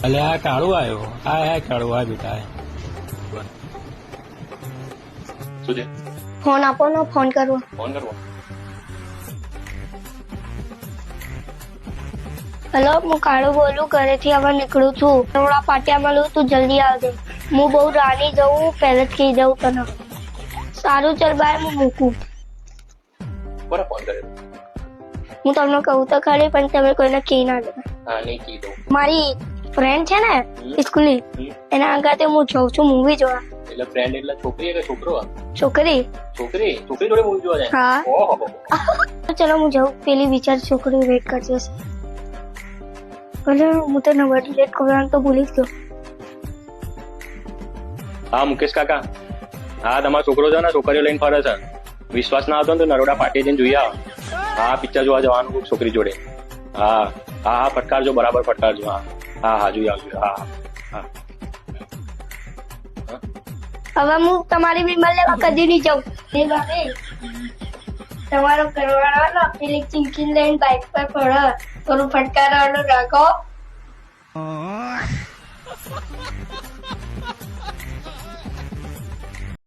અલે આ કાળું આવ્યો. આ કાળું આ બેટા શું છે? ફોન આપો ને, ફોન કરવો. ફોન કરવો? હેલો, હું કાળું બોલું, ઘરેથી હવે નીકળું છું. થોડા પાટિયામાં લઉં, તું જલ્દી આવજે. હું બહુ રાની જઉં, પહેલે જ કહી દઉં તને. સારું, ચાલ બાય, હું મૂકું. કોને ફોન કર્યો? હું તમને કહું તો ખરી, પણ તમે કોઈને કહી ના દો. હા, નહીં કીધું. મારી ફ્રેન્ડ છે ને સ્કૂલની, એના આગળ હું જઉં છું મૂવી જોવા. એટલે ફ્રેન્ડ એટલે છોકરી કે છોકરો? છોકરી. છોકરી જોડે મૂવી જોવા જાય? હા. ઓહો. ચલો હું જાઉં, પેલી વિચાર છોકરી વેટ કરતી હશે. ભલે હું તો નંબર ડિલીટ કરવાનું તો ભૂલી જ ગયો. હા, મુકેશ કાકા. હા, તમારો છોકરો છે ને છોકરીઓ લઈને ફરે છે. વિશ્વાસ ના આવતો ને તો નરોડા પાટી જઈને જોઈ આવો. હા, પિક્ચર જોવા જવાનું છોકરી જોડે. હા હા હા, ફટકારજો, બરાબર ફટકારજો. હા હા હા, જોઈ આવજો. હા હા. હવે હું તમારી બીમાર લેવા કદી નહીં જાઉં. એ ભાભી, તમારો ઘરવાળો પેલી ચિંકી લઈને બાઇક પર પડે, થોડું ફટકારવાનું રાખો.